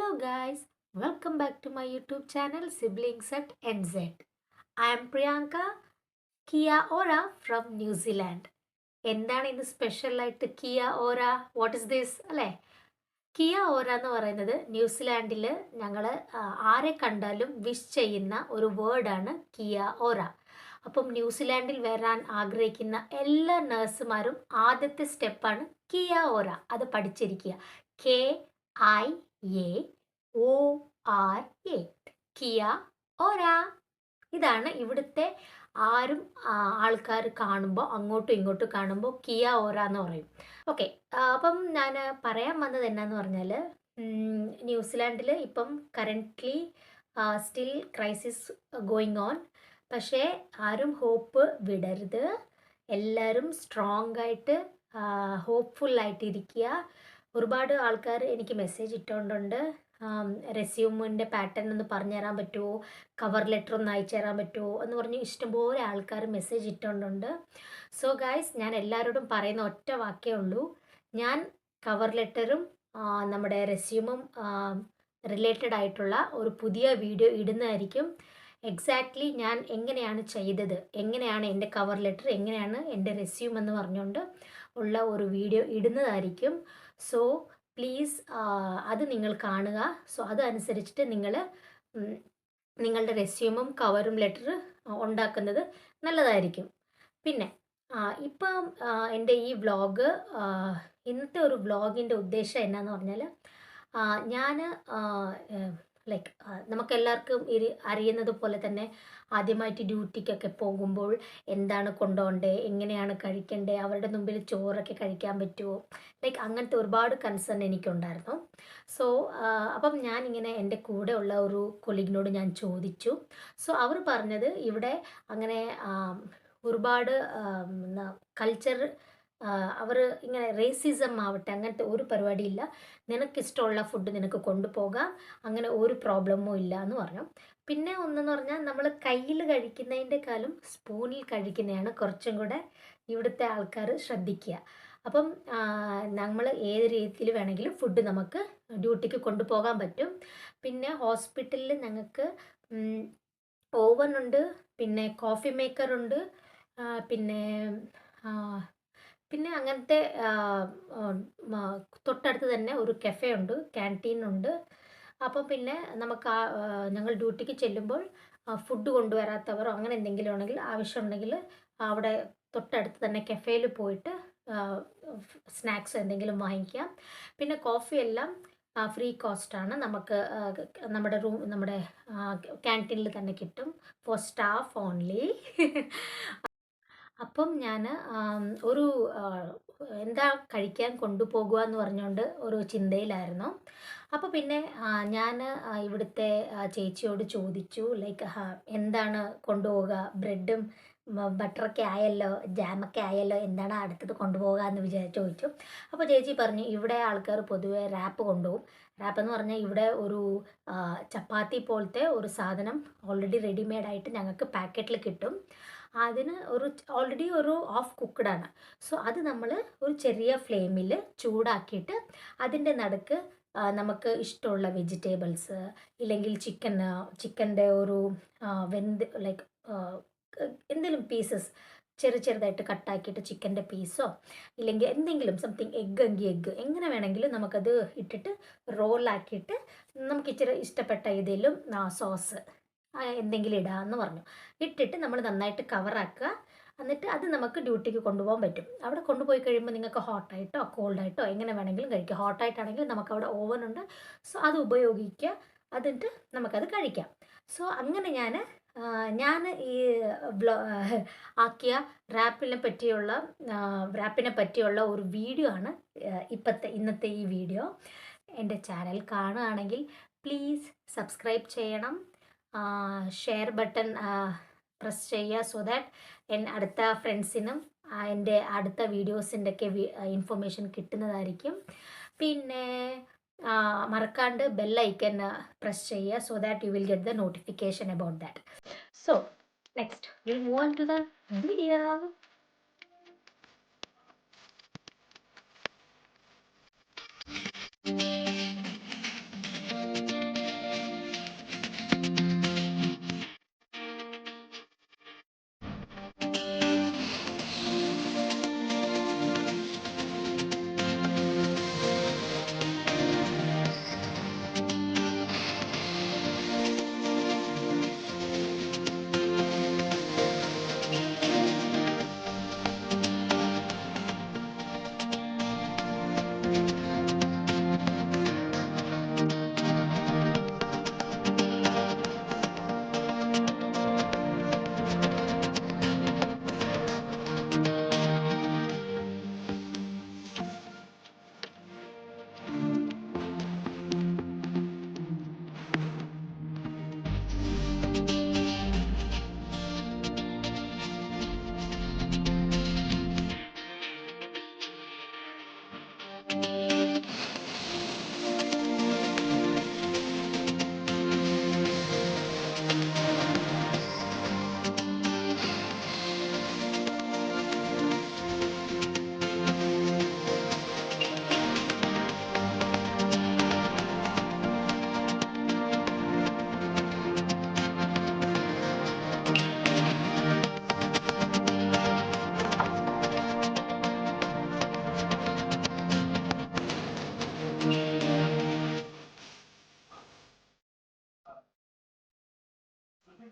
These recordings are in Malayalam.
Hello guys, welcome back to my YouTube channel Siblings at NZ. I am Priyanka Kia Ora from New Zealand. എന്താണ് ഇന്ന് സ്പെഷ്യൽ ആയിട്ട് കിയ ഓര വാട്ട് ഇസ് ദിസ് അല്ലേ? കിയ ഓര എന്ന് പറയുന്നത് ന്യൂസിലാൻഡിൽ ഞങ്ങൾ ആരെ കണ്ടാലും വിഷ് ചെയ്യുന്ന ഒരു വേർഡാണ് കിയ ഓര. അപ്പം ന്യൂസിലാൻഡിൽ വരാൻ ആഗ്രഹിക്കുന്ന എല്ലാ നഴ്സുമാരും ആദ്യത്തെ സ്റ്റെപ്പാണ് കിയ ഓര. അത് പഠിച്ചിരിക്കുക. KIA ORA കിയ ഓര. ഇതാണ് ഇവിടുത്തെ ആരും ആൾക്കാർ കാണുമ്പോൾ അങ്ങോട്ടും ഇങ്ങോട്ടും കാണുമ്പോൾ കിയ ഓര എന്ന് പറയും. ഓക്കെ, അപ്പം ഞാൻ പറയാൻ വന്നത് എന്നാന്ന് പറഞ്ഞാൽ ന്യൂസിലാൻഡിൽ ഇപ്പം currently still crisis going on. പക്ഷേ ആരും ഹോപ്പ് വിടരുത്. എല്ലാവരും സ്ട്രോങ് ആയിട്ട് ഹോപ്പ്ഫുള്ളായിട്ടിരിക്കുക. ഒരുപാട് ആൾക്കാർ എനിക്ക് മെസ്സേജ് ഇട്ടുകൊണ്ടുണ്ട്. റെസ്യൂമിൻ്റെ പാറ്റേൺ ഒന്ന് പറഞ്ഞു തരാൻ പറ്റുമോ, കവർ ലെറ്റർ ഒന്ന് അയച്ചു തരാൻ പറ്റുമോ എന്ന് പറഞ്ഞ് ഇഷ്ടംപോലെ ആൾക്കാർ മെസ്സേജ് ഇട്ടുകൊണ്ടുണ്ട്. സോ ഗായ്സ്, ഞാൻ എല്ലാവരോടും പറയുന്ന ഒറ്റ വാക്കേ ഉള്ളൂ. ഞാൻ കവർ ലെറ്ററും നമ്മുടെ റെസ്യൂമും റിലേറ്റഡ് ആയിട്ടുള്ള ഒരു പുതിയ വീഡിയോ ഇടുന്നതായിരിക്കും. എക്സാക്ട്ലി ഞാൻ എങ്ങനെയാണ് ചെയ്തത്, എങ്ങനെയാണ് എൻ്റെ കവർ ലെറ്റർ, എങ്ങനെയാണ് എൻ്റെ റെസ്യൂം എന്ന് പറഞ്ഞുകൊണ്ട് ഉള്ള ഒരു വീഡിയോ ഇടുന്നതായിരിക്കും. സോ പ്ലീസ് അത് നിങ്ങൾ കാണുക. സോ അതനുസരിച്ചിട്ട് നിങ്ങൾ നിങ്ങളുടെ റെസ്യൂമും കവറും ലെറ്റർ ഉണ്ടാക്കുന്നത് നല്ലതായിരിക്കും. പിന്നെ ഇപ്പം എൻ്റെ ഈ വ്ളോഗ്, ഇന്നത്തെ ഒരു വ്ളോഗിൻ്റെ ഉദ്ദേശം എന്നാന്ന് പറഞ്ഞാൽ, ഞാൻ ലൈക്ക് നമുക്കെല്ലാവർക്കും അറിയുന്നത് പോലെ തന്നെ ആദ്യമായിട്ട് ഡ്യൂട്ടിക്കൊക്കെ പോകുമ്പോൾ എന്താണ് കൊണ്ടുപോകണ്ടേ, എങ്ങനെയാണ് കഴിക്കണ്ടേ, അവരുടെ മുമ്പിൽ ചോറൊക്കെ കഴിക്കാൻ പറ്റുമോ, ലൈക്ക് അങ്ങനത്തെ ഒരുപാട് കൺസേൺ എനിക്കുണ്ടായിരുന്നു. സോ അപ്പം ഞാനിങ്ങനെ എൻ്റെ കൂടെ ഉള്ള ഒരു കൊളീഗിനോട് ഞാൻ ചോദിച്ചു. സോ അവർ പറഞ്ഞത് ഇവിടെ അങ്ങനെ ഒരുപാട് കൾച്ചർ, അവർ ഇങ്ങനെ റേസിസം ആവട്ടെ അങ്ങനത്തെ ഒരു പരിപാടിയില്ല. നിനക്കിഷ്ടമുള്ള ഫുഡ് നിനക്ക് കൊണ്ടുപോകാം, അങ്ങനെ ഒരു പ്രോബ്ലമോ ഇല്ല എന്ന് പറഞ്ഞു. പിന്നെ ഒന്നെന്ന് പറഞ്ഞാൽ നമ്മൾ കയ്യിൽ കഴിക്കുന്നതിൻ്റെക്കാളും സ്പൂണിൽ കഴിക്കുന്നതാണ് കുറച്ചും കൂടെ ഇവിടുത്തെ ആൾക്കാർ ശ്രദ്ധിക്കുക. അപ്പം നമ്മൾ ഏത് രീതിയിൽ വേണമെങ്കിലും ഫുഡ് നമുക്ക് ഡ്യൂട്ടിക്ക് കൊണ്ടുപോകാൻ പറ്റും. പിന്നെ ഹോസ്പിറ്റലിൽ ഞങ്ങൾക്ക് ഓവൻ ഉണ്ട്, പിന്നെ കോഫി മേക്കറുണ്ട്, പിന്നെ പിന്നെ അങ്ങനത്തെ തൊട്ടടുത്ത് തന്നെ ഒരു കഫേ ഉണ്ട്, ക്യാൻറ്റീൻ ഉണ്ട്. അപ്പോൾ പിന്നെ നമുക്ക് ഞങ്ങൾ ഡ്യൂട്ടിക്ക് ചെല്ലുമ്പോൾ ഫുഡ് കൊണ്ടുവരാത്തവരോ അങ്ങനെ എന്തെങ്കിലും ഉണ്ടെങ്കിൽ ആവശ്യമുണ്ടെങ്കിൽ അവിടെ തൊട്ടടുത്ത് തന്നെ കഫേയിൽ പോയിട്ട് സ്നാക്സ് എന്തെങ്കിലും വാങ്ങിക്കാം. പിന്നെ കോഫി എല്ലാം ഫ്രീ കോസ്റ്റാണ്. നമുക്ക് നമ്മുടെ ക്യാൻറ്റീനിൽ തന്നെ കിട്ടും, ഫോർ സ്റ്റാഫ് ഓൺലി. അപ്പം ഞാൻ ഒരു എന്താ കഴിക്കാൻ കൊണ്ടുപോകുക എന്ന് പറഞ്ഞുകൊണ്ട് ഒരു ചിന്തയിലായിരുന്നു. അപ്പോൾ പിന്നെ ഞാൻ ഇവിടുത്തെ ചേച്ചിയോട് ചോദിച്ചു, ലൈക്ക് എന്താണ് കൊണ്ടുപോവുക, ബ്രെഡും ബട്ടറൊക്കെ ആയല്ലോ, ജാമൊക്കെ ആയല്ലോ, എന്താണ് അടുത്തത് കൊണ്ടുപോകുക എന്ന് ചോദിച്ചു. അപ്പോൾ ചേച്ചി പറഞ്ഞു ഇവിടെ ആൾക്കാർ പൊതുവെ റാപ്പ് കൊണ്ടുപോകും. റാപ്പ് എന്ന് പറഞ്ഞാൽ ഇവിടെ ഒരു ചപ്പാത്തി പോലത്തെ ഒരു സാധനം ഓൾറെഡി റെഡിമെയ്ഡായിട്ട് ഞങ്ങൾക്ക് പാക്കറ്റിൽ കിട്ടും. അതിന് ഓൾറെഡി ഒരു ഓഫ് കുക്ക്ഡാണ്. സോ അത് നമ്മൾ ഒരു ചെറിയ ഫ്ലെയിമിൽ ചൂടാക്കിയിട്ട് അതിൻ്റെ നടുക്ക് നമുക്ക് ഇഷ്ടമുള്ള വെജിറ്റബിൾസ് ഇല്ലെങ്കിൽ ചിക്കൻ്റെ ഒരു ലൈക്ക് എന്തെങ്കിലും പീസസ് ചെറുതായിട്ട് കട്ടാക്കിയിട്ട് ചിക്കൻ്റെ പീസോ ഇല്ലെങ്കിൽ എന്തെങ്കിലും സംതിങ് എഗ്ഗ് എങ്കിൽ എഗ്ഗ് എങ്ങനെ വേണമെങ്കിലും നമുക്കത് ഇട്ടിട്ട് റോളാക്കിയിട്ട് നമുക്ക് ഇച്ചിരി ഇഷ്ടപ്പെട്ട ഏതെങ്കിലും സോസ് എന്തെങ്കിലും ഇടാമെന്ന് പറഞ്ഞു. ഇട്ടിട്ട് നമ്മൾ നന്നായിട്ട് കവറാക്കുക. എന്നിട്ട് അത് നമുക്ക് ഡ്യൂട്ടിക്ക് കൊണ്ടുപോകാൻ പറ്റും. അവിടെ കൊണ്ടുപോയി കഴിയുമ്പോൾ നിങ്ങൾക്ക് ഹോട്ടായിട്ടോ കോൾഡായിട്ടോ എങ്ങനെ വേണമെങ്കിലും കഴിക്കാം. ഹോട്ടായിട്ടാണെങ്കിൽ നമുക്കവിടെ ഓവനുണ്ട്. സോ അത് ഉപയോഗിക്കുക, എന്നിട്ട് നമുക്കത് കഴിക്കാം. സോ അങ്ങനെ ഞാൻ ഈ ആക്കിയ റാപ്പിനെ പറ്റിയുള്ള ഒരു വീഡിയോ ആണ് ഇന്നത്തെ ഈ വീഡിയോ. എൻ്റെ ചാനൽ കാണുകയാണെങ്കിൽ പ്ലീസ് സബ്സ്ക്രൈബ് ചെയ്യണം, ഷെയർ ബട്ടൺ പ്രസ് ചെയ്യുക. സോ ദാറ്റ് അടുത്ത ഫ്രണ്ട്സിനും എൻ്റെ അടുത്ത വീഡിയോസിൻ്റെ ഒക്കെ ഇൻഫർമേഷൻ കിട്ടുന്നതായിരിക്കും. പിന്നെ മറക്കാണ്ട് ബെല്ലൈക്കൻ പ്രസ് ചെയ്യുക. So that you will get the notification about that. So next we'll move on to the video.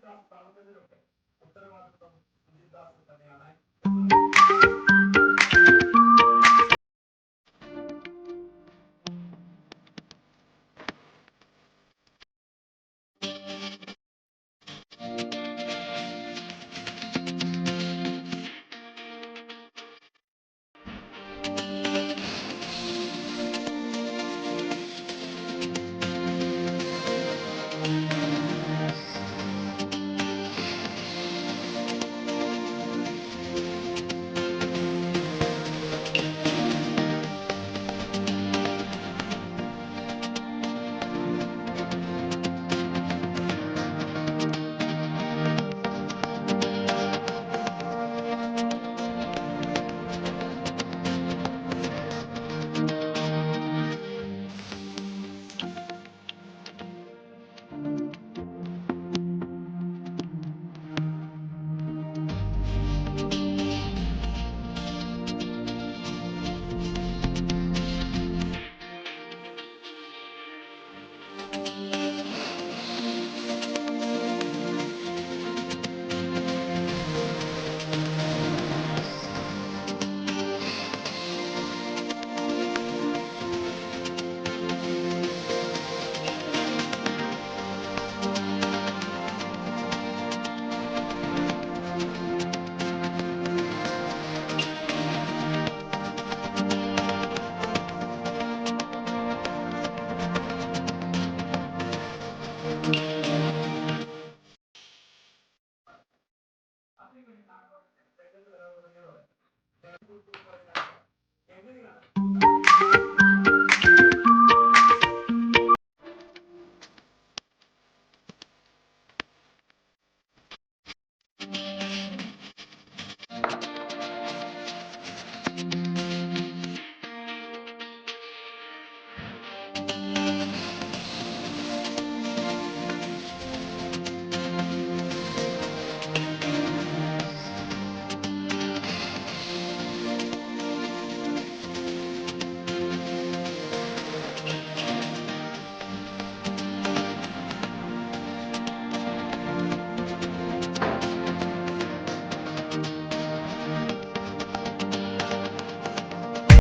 Podcast കാണുന്നതിനൊക്കെ ഉത്തരവാദിത്വം സുജിത് ദാസിന് തന്നെയാണ്.